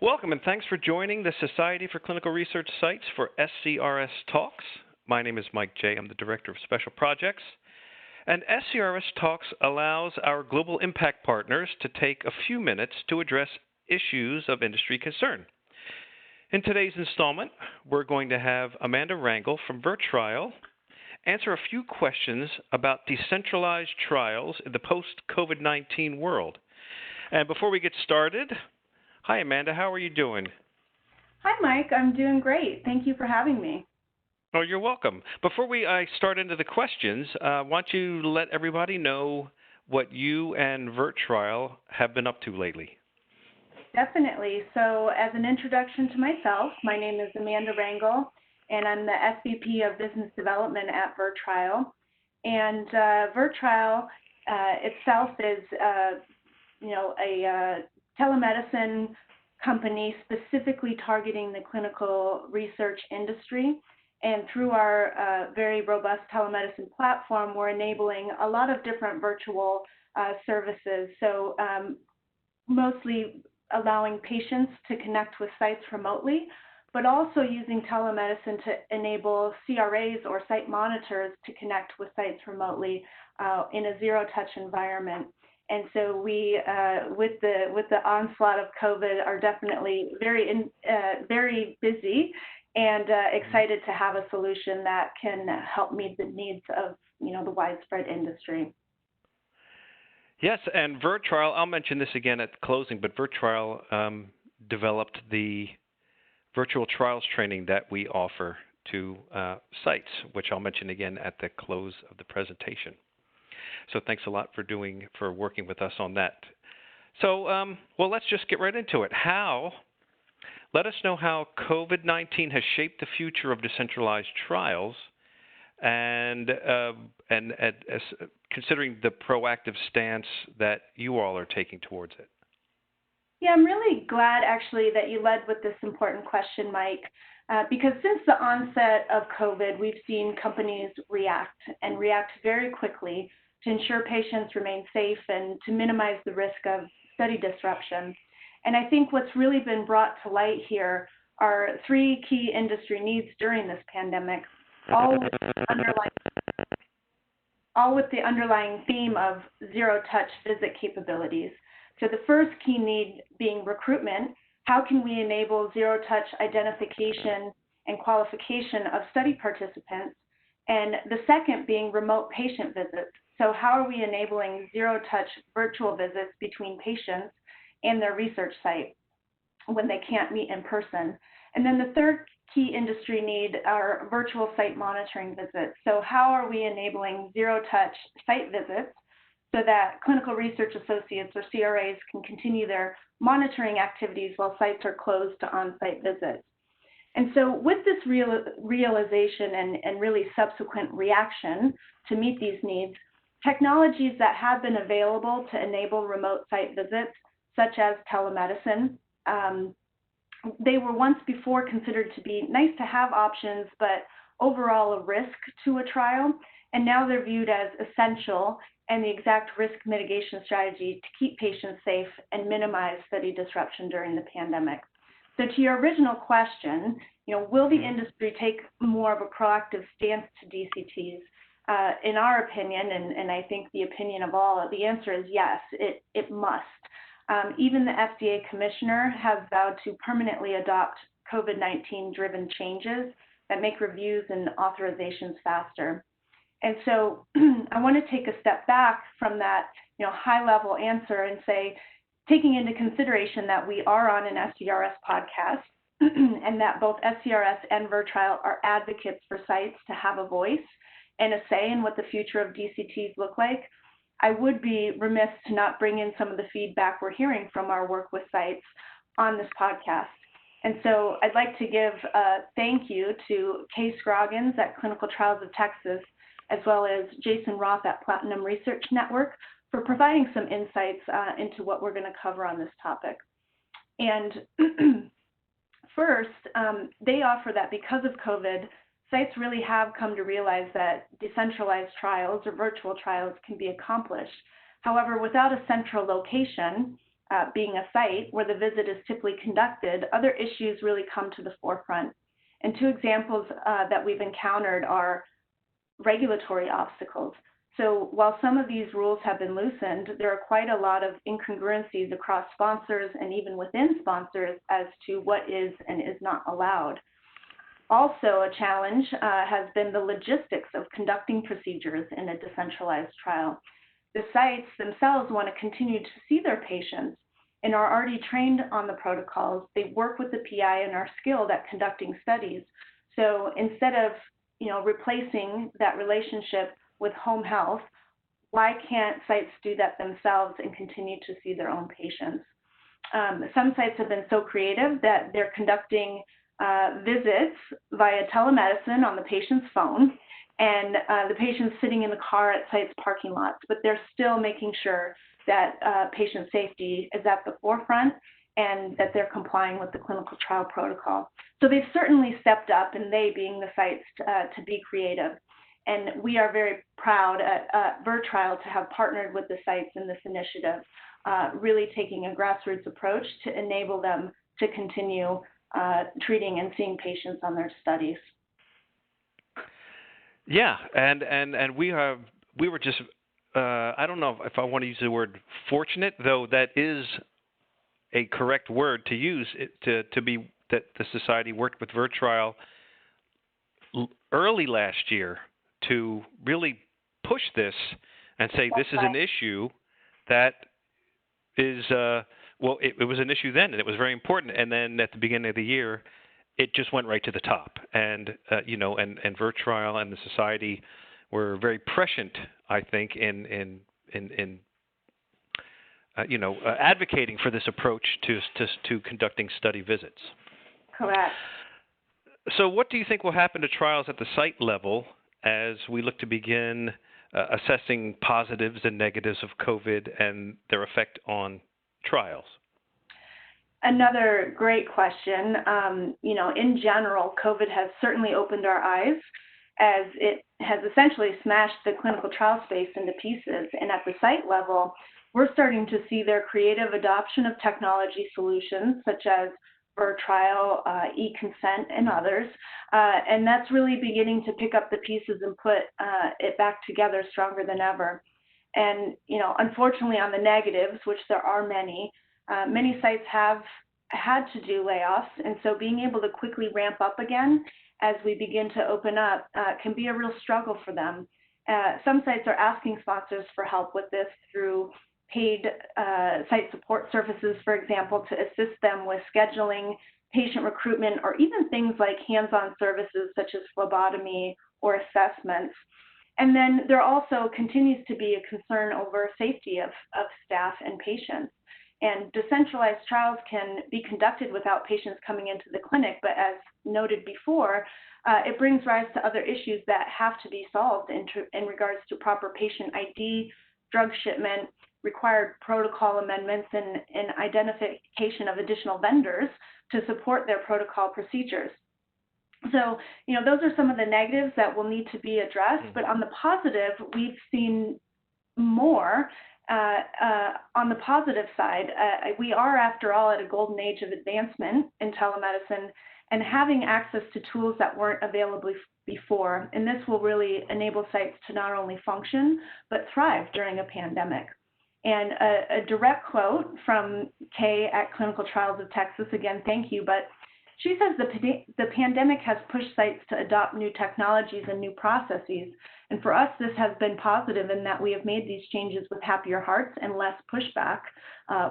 Welcome and thanks for joining the Society for Clinical Research Sites for SCRS Talks. My name is Mike J. I'm the Director of Special Projects. And SCRS Talks allows our global impact partners to take a few minutes to address issues of industry concern. In today's installment, we're going to have Amanda Rangel from VirTrial answer a few questions about decentralized trials in the post-COVID-19 world. And before we get started, hi, Amanda. How are you doing? Hi, Mike. I'm doing great. Thank you for having me. Oh, you're welcome. Before I start into the questions, why don't you let everybody know what you and VirTrial have been up to lately? Definitely. So as an introduction to myself, my name is Amanda Rangel, and I'm the SVP of Business Development at VirTrial. And VirTrial itself is, a telemedicine company specifically targeting the clinical research industry. And through our very robust telemedicine platform, we're enabling a lot of different virtual services. So mostly allowing patients to connect with sites remotely, but also using telemedicine to enable CRAs or site monitors to connect with sites remotely in a zero-touch environment. And so we, with the onslaught of COVID, are definitely very busy and excited to have a solution that can help meet the needs of the widespread industry. Yes, and VirTrial, I'll mention this again at the closing, but VirTrial developed the virtual trials training that we offer to sites, which I'll mention again at the close of the presentation. So thanks a lot for working with us on that. So, well, let's just get right into it. Let us know how COVID-19 has shaped the future of decentralized trials, and considering the proactive stance that you all are taking towards it. Yeah, I'm really glad actually that you led with this important question, Mike, because since the onset of COVID, we've seen companies react very quickly to ensure patients remain safe and to minimize the risk of study disruption. And I think what's really been brought to light here are three key industry needs during this pandemic, all with the underlying theme of zero-touch visit capabilities. So the first key need being recruitment. How can we enable zero-touch identification and qualification of study participants? And the second being remote patient visits. So how are we enabling zero-touch virtual visits between patients and their research site when they can't meet in person? And then the third key industry need are virtual site monitoring visits. So how are we enabling zero-touch site visits so that clinical research associates or CRAs can continue their monitoring activities while sites are closed to on-site visits? And so with this realization and really subsequent reaction to meet these needs, technologies that have been available to enable remote site visits, such as telemedicine, they were once before considered to be nice to have options, but overall a risk to a trial. And now they're viewed as essential and the exact risk mitigation strategy to keep patients safe and minimize study disruption during the pandemic. So to your original question, will the industry take more of a proactive stance to DCTs? In our opinion, and I think the opinion of all, the answer is yes, it must. Even the FDA commissioner has vowed to permanently adopt COVID-19 driven changes that make reviews and authorizations faster. And so I want to take a step back from that high level answer and say, taking into consideration that we are on an SCRS podcast and that both SCRS and VirTrial are advocates for sites to have a voice and a say in what the future of DCTs look like, I would be remiss to not bring in some of the feedback we're hearing from our work with sites on this podcast. And so I'd like to give a thank you to Kay Scroggins at Clinical Trials of Texas, as well as Jason Roth at Platinum Research Network for providing some insights into what we're going to cover on this topic. And first, they offer that because of COVID, sites really have come to realize that decentralized trials or virtual trials can be accomplished. However, without a central location being a site where the visit is typically conducted, other issues really come to the forefront. And two examples that we've encountered are regulatory obstacles. So while some of these rules have been loosened, there are quite a lot of incongruencies across sponsors and even within sponsors as to what is and is not allowed. Also, a challenge has been the logistics of conducting procedures in a decentralized trial. The sites themselves want to continue to see their patients and are already trained on the protocols. They work with the PI and are skilled at conducting studies. So instead of replacing that relationship with home health, why can't sites do that themselves and continue to see their own patients? Some sites have been so creative that they're conducting visits via telemedicine on the patient's phone, and the patient's sitting in the car at sites' parking lots, but they're still making sure that patient safety is at the forefront and that they're complying with the clinical trial protocol. So they've certainly stepped up, and they being the sites, to be creative. And we are very proud at VirTrial to have partnered with the sites in this initiative, really taking a grassroots approach to enable them to continue treating and seeing patients on their studies. Yeah, and we were just I don't know if I want to use the word fortunate, though that is a correct word to use to be that the society worked with VirTrial early last year to really push this and say this is an issue that is well, it was an issue then, and it was very important. And then at the beginning of the year, it just went right to the top. And and VirTrial and the society were very prescient, I think, in advocating for this approach to conducting study visits. Correct. So what do you think will happen to trials at the site level as we look to begin assessing positives and negatives of COVID and their effect on trials? Another great question. In general, COVID has certainly opened our eyes as it has essentially smashed the clinical trial space into pieces. And at the site level, we're starting to see their creative adoption of technology solutions such as VirTrial, e-consent, and others. And that's really beginning to pick up the pieces and put it back together stronger than ever. And, unfortunately on the negatives, which there are many sites have had to do layoffs. And so being able to quickly ramp up again as we begin to open up can be a real struggle for them. Some sites are asking sponsors for help with this through paid site support services, for example, to assist them with scheduling, patient recruitment, or even things like hands-on services such as phlebotomy or assessments. And then there also continues to be a concern over safety of staff and patients. And decentralized trials can be conducted without patients coming into the clinic, but as noted before, it brings rise to other issues that have to be solved in regards to proper patient ID, drug shipment, required protocol amendments, and identification of additional vendors to support their protocol procedures. So, those are some of the negatives that will need to be addressed, but on the positive, we've seen more. On the positive side, we are, after all, at a golden age of advancement in telemedicine and having access to tools that weren't available before. And this will really enable sites to not only function, but thrive during a pandemic. And a direct quote from Kay at Clinical Trials of Texas, again, thank you, but she says the pandemic has pushed sites to adopt new technologies and new processes. And for us, this has been positive in that we have made these changes with happier hearts and less pushback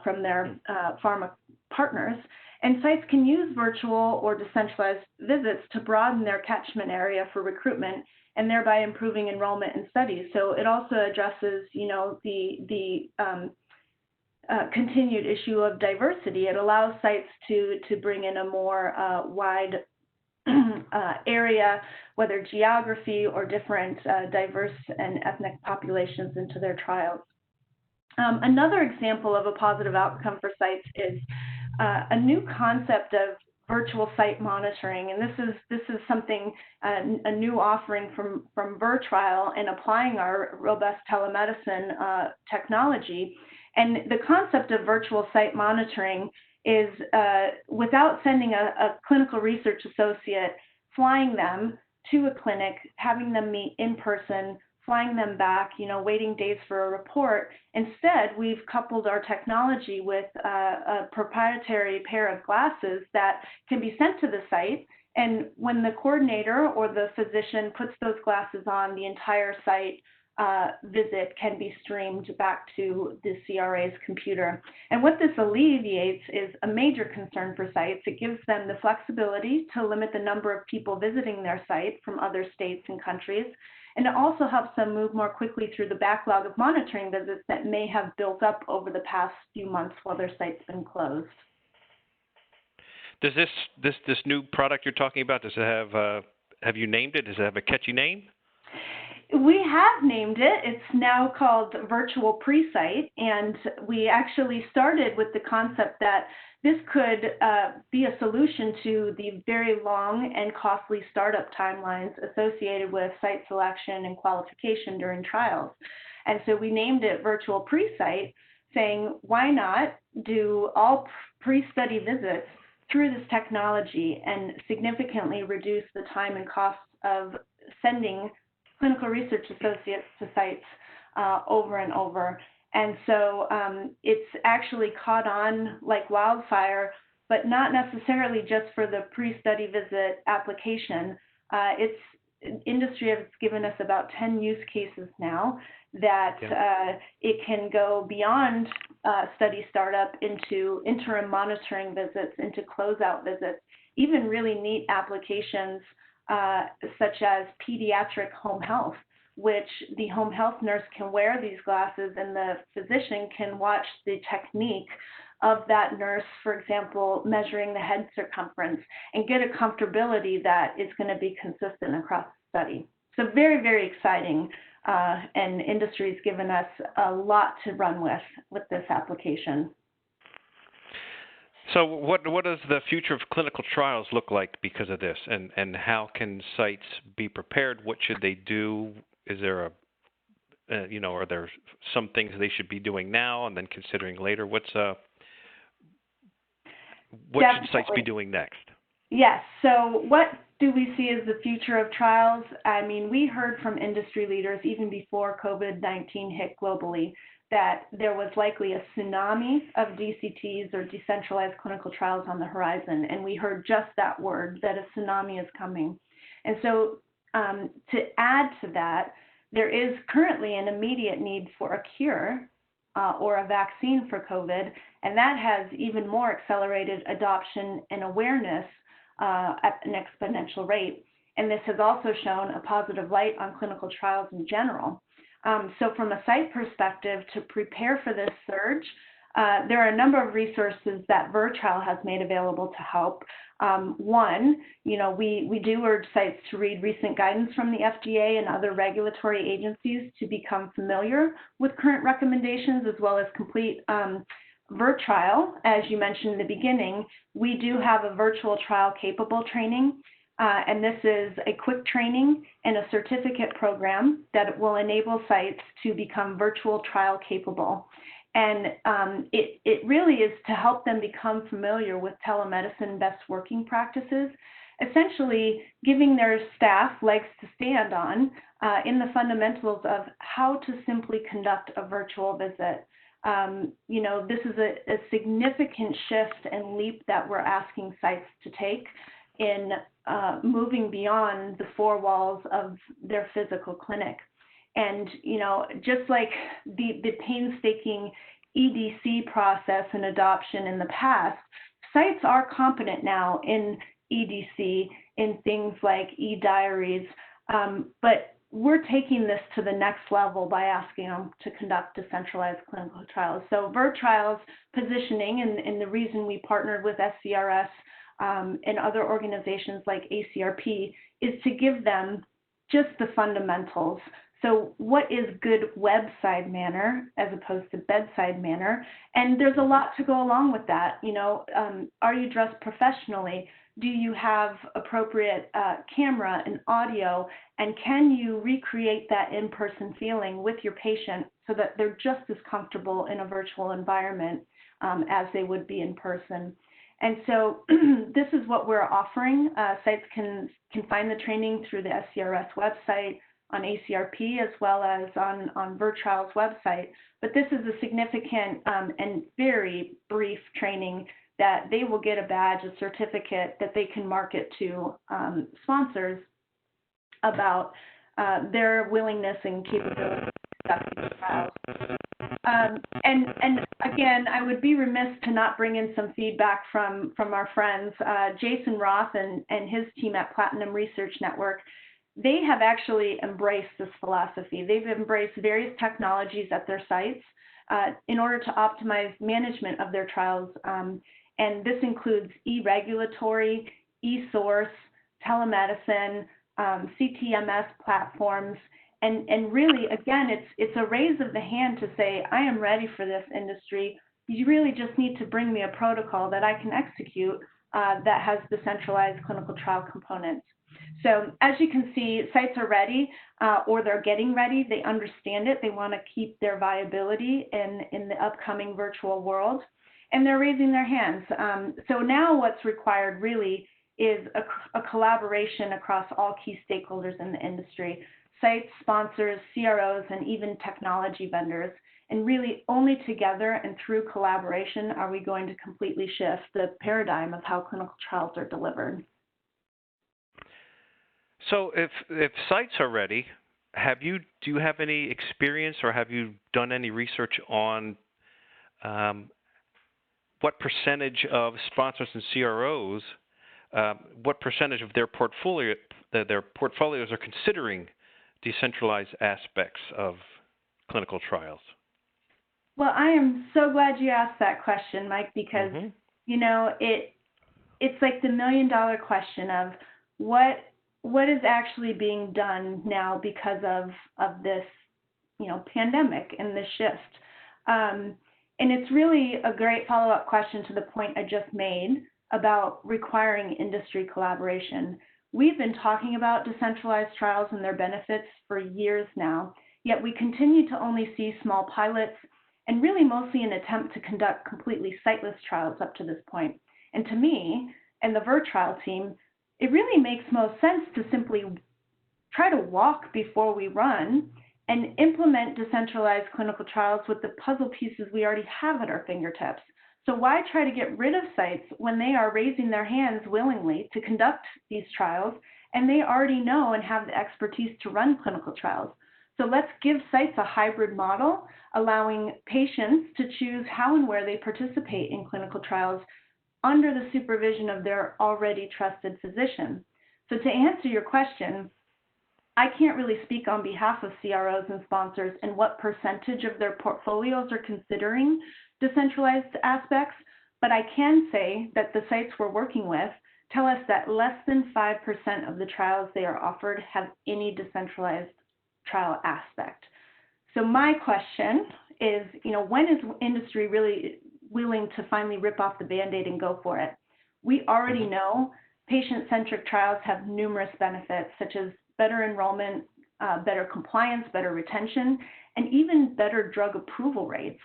from their pharma partners. And sites can use virtual or decentralized visits to broaden their catchment area for recruitment and thereby improving enrollment in studies. So it also addresses, the continued issue of diversity. It allows sites to bring in a more wide area, whether geography or different diverse and ethnic populations into their trials. Another example of a positive outcome for sites is a new concept of virtual site monitoring, and this is something a new offering from VirTrial and applying our robust telemedicine technology. And the concept of virtual site monitoring is without sending a clinical research associate, flying them to a clinic, having them meet in person, flying them back, waiting days for a report. Instead, we've coupled our technology with a proprietary pair of glasses that can be sent to the site. And when the coordinator or the physician puts those glasses on, the entire site visit can be streamed back to the CRA's computer. And what this alleviates is a major concern for sites. It gives them the flexibility to limit the number of people visiting their site from other states and countries. And it also helps them move more quickly through the backlog of monitoring visits that may have built up over the past few months while their site's been closed. Does this new product you're talking about, does it have you named it? Does it have a catchy name? We have named it. It's now called Virtual Pre-Site, and we actually started with the concept that this could be a solution to the very long and costly startup timelines associated with site selection and qualification during trials. And so we named it Virtual Pre-Site, saying, why not do all pre-study visits through this technology and significantly reduce the time and cost of sending clinical research associates to sites over and over. And so it's actually caught on like wildfire, but not necessarily just for the pre-study visit application. Industry has given us about 10 use cases now that it can go beyond study startup into interim monitoring visits, into closeout visits, even really neat applications such as pediatric home health, which the home health nurse can wear these glasses and the physician can watch the technique of that nurse, for example, measuring the head circumference and get a comfortability that is going to be consistent across the study. So very, very exciting, and industry's given us a lot to run with this application. So what does the future of clinical trials look like because of this, and how can sites be prepared? What should they do? Is there are there some things they should be doing now and then considering later? What should sites be doing next? Yes. So what do we see as the future of trials? I mean, we heard from industry leaders even before COVID-19 hit globally that there was likely a tsunami of DCTs or decentralized clinical trials on the horizon. And we heard just that word, that a tsunami is coming. And so to add to that, there is currently an immediate need for a cure or a vaccine for COVID, and that has even more accelerated adoption and awareness at an exponential rate. And this has also shown a positive light on clinical trials in general. So from a site perspective, to prepare for this surge, there are a number of resources that VirTrial has made available to help. One, we do urge sites to read recent guidance from the FDA and other regulatory agencies to become familiar with current recommendations, as well as complete VirTrial. As you mentioned in the beginning, we do have a virtual trial capable training. And this is a quick training and a certificate program that will enable sites to become virtual trial capable. And it really is to help them become familiar with telemedicine best working practices, essentially giving their staff legs to stand on in the fundamentals of how to simply conduct a virtual visit. This is a significant shift and leap that we're asking sites to take in moving beyond the four walls of their physical clinic. And, just like the painstaking EDC process and adoption in the past, sites are competent now in EDC, in things like e-diaries, but we're taking this to the next level by asking them to conduct decentralized clinical trials. So VirTrial's positioning and the reason we partnered with SCRS and other organizations like ACRP is to give them just the fundamentals. So what is good webside manner as opposed to bedside manner? And there's a lot to go along with that. Are you dressed professionally? Do you have appropriate camera and audio? And can you recreate that in-person feeling with your patient so that they're just as comfortable in a virtual environment as they would be in person. And so this is what we're offering. Sites can find the training through the SCRS website, on ACRP, as well as on VirTrial's website. But this is a significant and very brief training that they will get a badge, a certificate that they can market to sponsors about their willingness and capability to conduct these trials. And again, I would be remiss to not bring in some feedback from our friends. Jason Roth and his team at Platinum Research Network, they have actually embraced this philosophy. They've embraced various technologies at their sites in order to optimize management of their trials. And this includes e-regulatory, e-source, telemedicine, CTMS platforms. And really, again, it's a raise of the hand to say, I am ready for this industry. You really just need to bring me a protocol that I can execute that has decentralized clinical trial components. So as you can see, sites are ready or they're getting ready. They understand it. They want to keep their viability in the upcoming virtual world, and they're raising their hands. So now what's required really is a collaboration across all key stakeholders in the industry, sites, sponsors, CROs, and even technology vendors. And really only together and through collaboration are we going to completely shift the paradigm of how clinical trials are delivered. So if sites are ready, do you have any experience or have you done any research on what percentage of sponsors and CROs, what percentage of their portfolios are considering decentralized aspects of clinical trials? Well, I am so glad you asked that question, Mike, because you know it's like the $1 million question of what is actually being done now because of this, pandemic and this shift. And it's really a great follow-up question to the point I just made about requiring industry collaboration. We've been talking about decentralized trials and their benefits for years now, yet we continue to only see small pilots and really mostly an attempt to conduct completely siteless trials up to this point. And to me and the VirTrial team, it really makes most sense to simply try to walk before we run and implement decentralized clinical trials with the puzzle pieces we already have at our fingertips. So why try to get rid of sites when they are raising their hands willingly to conduct these trials and they already know and have the expertise to run clinical trials? So let's give sites a hybrid model, allowing patients to choose how and where they participate in clinical trials under the supervision of their already trusted physician. So to answer your question, I can't really speak on behalf of CROs and sponsors and what percentage of their portfolios are considering decentralized aspects, but I can say that the sites we're working with tell us that less than 5% of the trials they are offered have any decentralized trial aspect. So my question is, when is industry really willing to finally rip off the Band-Aid and go for it? We already know patient-centric trials have numerous benefits, such as better enrollment, better compliance, better retention, and even better drug approval rates.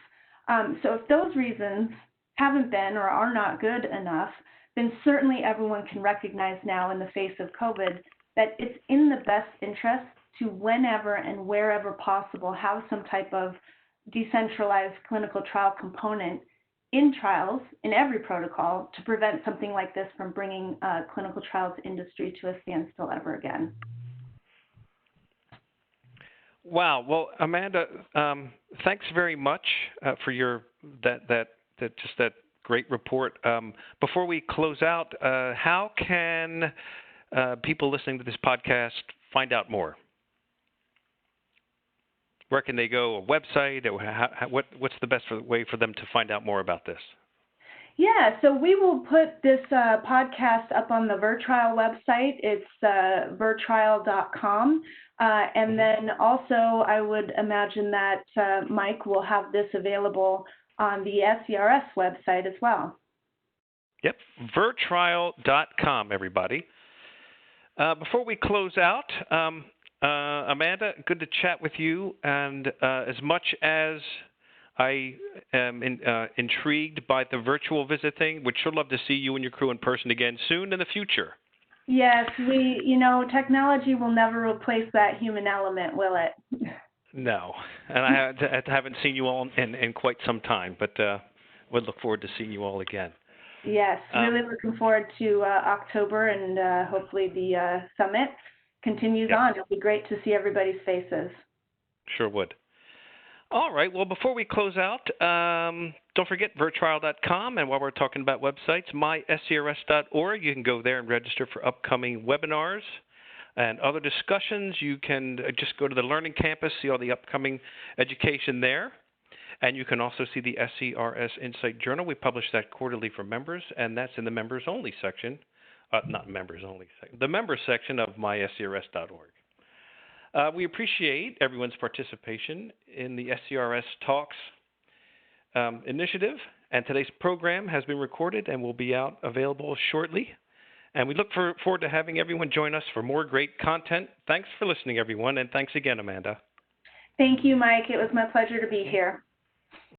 So if those reasons haven't been or are not good enough, then certainly everyone can recognize now in the face of COVID that it's in the best interest to, whenever and wherever possible, have some type of decentralized clinical trial component in trials, in every protocol, to prevent something like this from bringing clinical trials industry to a standstill ever again. Wow. Well, Amanda, thanks very much for that great report. Before we close out, how can people listening to this podcast find out more? Where can they go? A website? What's the best way for them to find out more about this? Yeah, so we will put this podcast up on the VirTrial website. It's virtrial.com. And then also I would imagine that Mike will have this available on the SCRS website as well. Yep, virtrial.com, everybody. Before we close out, Amanda, good to chat with you. And as much as I am intrigued by the virtual visit thing, would sure love to see you and your crew in person again soon in the future. Yes, technology will never replace that human element, will it? No, and I haven't seen you all in quite some time, but would look forward to seeing you all again. Yes, really looking forward to October, and hopefully the summit continues Yep. on. It'll be great to see everybody's faces. Sure would. All right. Well, before we close out, don't forget virtrial.com. And while we're talking about websites, myscrs.org. You can go there and register for upcoming webinars and other discussions. You can just go to the Learning Campus, see all the upcoming education there. And you can also see the SCRS Insight Journal. We publish that quarterly for members, and that's in the members only section. Not members only section, the members section of myscrs.org. We appreciate everyone's participation in the SCRS Talks initiative, and today's program has been recorded and will be available shortly. And we look forward to having everyone join us for more great content. Thanks for listening, everyone, and thanks again, Amanda. Thank you, Mike. It was my pleasure to be here.